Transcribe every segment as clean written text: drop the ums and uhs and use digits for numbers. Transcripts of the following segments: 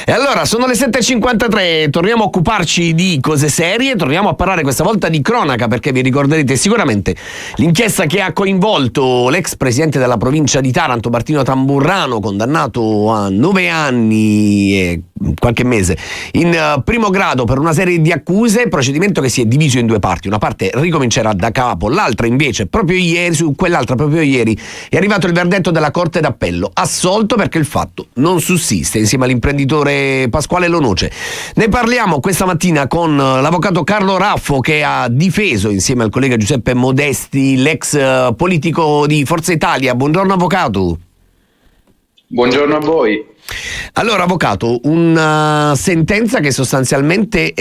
E allora sono le 7.53, torniamo a occuparci di cose serie, torniamo a parlare questa volta di cronaca, perché vi ricorderete sicuramente l'inchiesta che ha coinvolto l'ex presidente della provincia di Taranto, Martino Tamburrano, condannato a 9 anni e qualche mese in primo grado per una serie di accuse, procedimento che si è diviso in due parti. Una parte ricomincerà da capo, l'altra invece proprio ieri, su quell'altra proprio ieri è arrivato il verdetto della Corte d'Appello, assolto perché il fatto non sussiste, insieme all'imprenditore Pasquale Lonoce. Ne parliamo questa mattina con l'avvocato Carlo Raffo, che ha difeso insieme al collega Giuseppe Modesti l'ex politico di Forza Italia. Buongiorno avvocato. Buongiorno a voi. Allora avvocato, una sentenza che sostanzialmente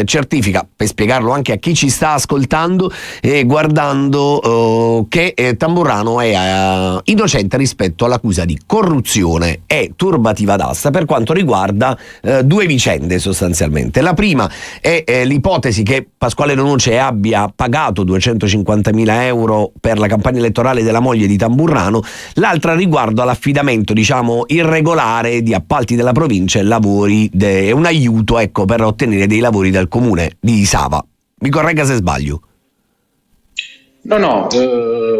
certifica, per spiegarlo anche a chi ci sta ascoltando e guardando, che Tamburrano è innocente rispetto all'accusa di corruzione e turbativa d'asta per quanto riguarda due vicende sostanzialmente. La prima è l'ipotesi che Pasquale Lonoce abbia pagato 250.000 euro per la campagna elettorale della moglie di Tamburrano, l'altra riguardo all'affidamento, diciamo, irregolare di appalti della provincia e lavori, un aiuto, ecco, per ottenere dei lavori dal comune di Sava. Mi corregga se sbaglio. No,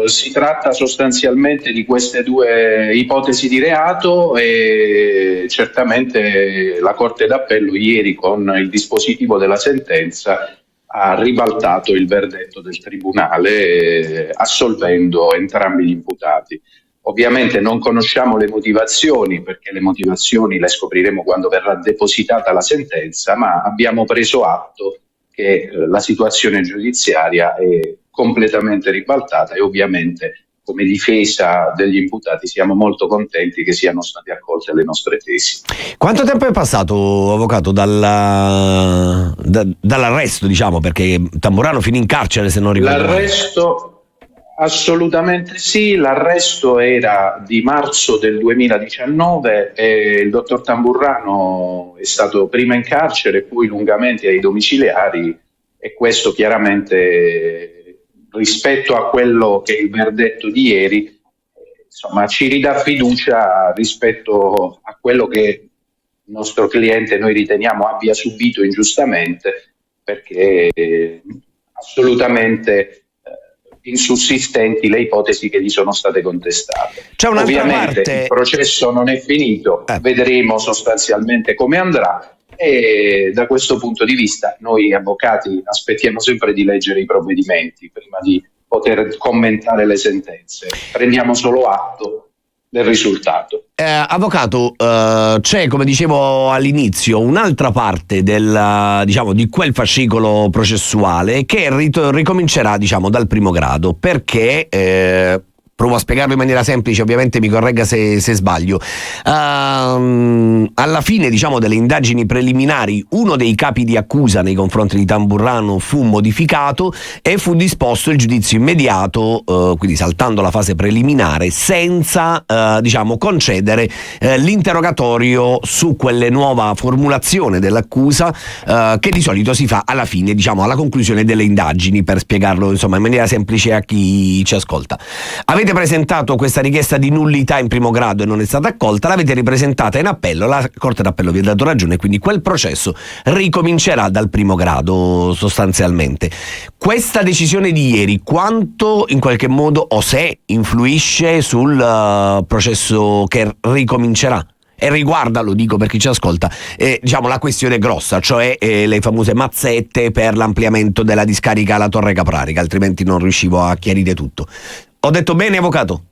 si tratta sostanzialmente di queste due ipotesi di reato e certamente la Corte d'Appello ieri con il dispositivo della sentenza ha ribaltato il verdetto del Tribunale assolvendo entrambi gli imputati. Ovviamente non conosciamo le motivazioni, perché le motivazioni le scopriremo quando verrà depositata la sentenza, ma abbiamo preso atto che la situazione giudiziaria è completamente ribaltata e ovviamente come difesa degli imputati siamo molto contenti che siano state accolte le nostre tesi. Quanto tempo è passato, avvocato, dall'arresto, diciamo, perché Tamburrano finì in carcere, se non ricordo male? L'arresto... Assolutamente sì, l'arresto era di marzo del 2019 e il dottor Tamburrano è stato prima in carcere, poi lungamente ai domiciliari e questo chiaramente rispetto a quello che è il verdetto di ieri, insomma, ci ridà fiducia rispetto a quello che il nostro cliente noi riteniamo abbia subito ingiustamente, perché assolutamente insussistenti le ipotesi che gli sono state contestate. C'è un'altra Ovviamente parte... il processo non è finito, vedremo sostanzialmente come andrà e da questo punto di vista noi avvocati aspettiamo sempre di leggere i provvedimenti prima di poter commentare le sentenze, prendiamo solo atto del risultato. Avvocato, c'è, come dicevo all'inizio, un'altra parte di quel fascicolo processuale che ricomincerà, diciamo, dal primo grado, perché provo a spiegarlo in maniera semplice, ovviamente mi corregga se sbaglio. Alla fine, diciamo, delle indagini preliminari, uno dei capi di accusa nei confronti di Tamburrano fu modificato e fu disposto il giudizio immediato, quindi saltando la fase preliminare, senza concedere l'interrogatorio su quelle nuova formulazione dell'accusa che di solito si fa alla fine, diciamo, alla conclusione delle indagini, per spiegarlo insomma in maniera semplice a chi ci ascolta. Avete presentato questa richiesta di nullità in primo grado e non è stata accolta, l'avete ripresentata in appello, la Corte d'Appello vi ha dato ragione, quindi quel processo ricomincerà dal primo grado sostanzialmente. Questa decisione di ieri quanto in qualche modo o se influisce sul processo che ricomincerà? E riguarda, lo dico per chi ci ascolta, la questione grossa, cioè le famose mazzette per l'ampliamento della discarica alla Torre Caprarica, altrimenti non riuscivo a chiarire tutto. Ho detto bene, avvocato?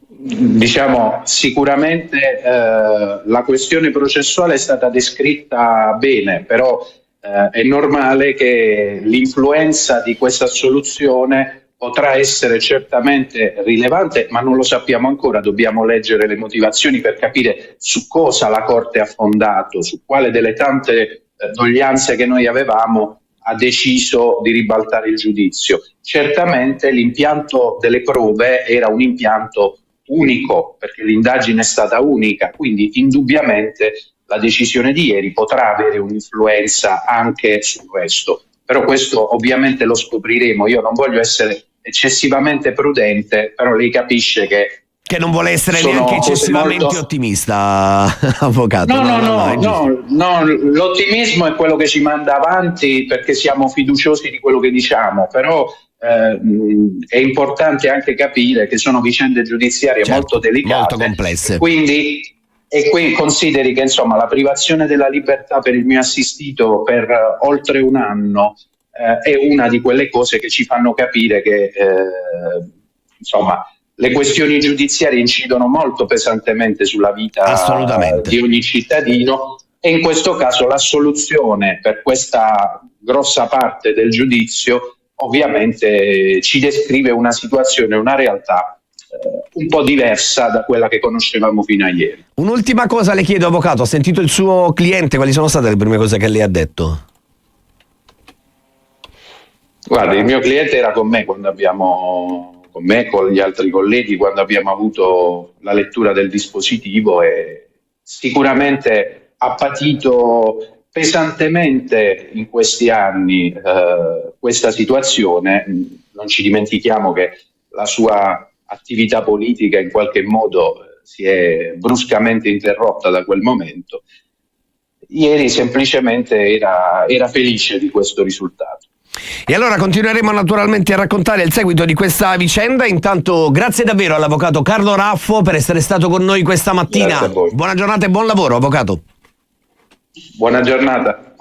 Diciamo, sicuramente la questione processuale è stata descritta bene, però è normale che l'influenza di questa assoluzione potrà essere certamente rilevante, ma non lo sappiamo ancora, dobbiamo leggere le motivazioni per capire su cosa la Corte ha fondato, su quale delle tante doglianze che noi avevamo ha deciso di ribaltare il giudizio. Certamente l'impianto delle prove era un impianto unico, perché l'indagine è stata unica, quindi indubbiamente la decisione di ieri potrà avere un'influenza anche sul resto. Però questo ovviamente lo scopriremo. Io non voglio essere eccessivamente prudente, però lei capisce che Che non vuole essere neanche eccessivamente ottimista, avvocato. No, l'ottimismo è quello che ci manda avanti perché siamo fiduciosi di quello che diciamo, però è importante anche capire che sono vicende giudiziarie molto delicate, molto complesse. Quindi consideri che insomma la privazione della libertà per il mio assistito per oltre un anno è una di quelle cose che ci fanno capire che insomma le questioni giudiziarie incidono molto pesantemente sulla vita di ogni cittadino, e in questo caso l'assoluzione per questa grossa parte del giudizio ovviamente ci descrive una situazione, una realtà un po' diversa da quella che conoscevamo fino a ieri. Un'ultima cosa le chiedo, avvocato, ha sentito il suo cliente, quali sono state le prime cose che lei ha detto? Guarda, il mio cliente era con me con gli altri colleghi, quando abbiamo avuto la lettura del dispositivo, e sicuramente ha patito pesantemente in questi anni questa situazione. Non ci dimentichiamo che la sua attività politica in qualche modo si è bruscamente interrotta da quel momento. Ieri semplicemente era felice di questo risultato. E allora continueremo naturalmente a raccontare il seguito di questa vicenda. Intanto grazie davvero all'avvocato Carlo Raffo per essere stato con noi questa mattina. Buona giornata e buon lavoro, avvocato. Buona giornata.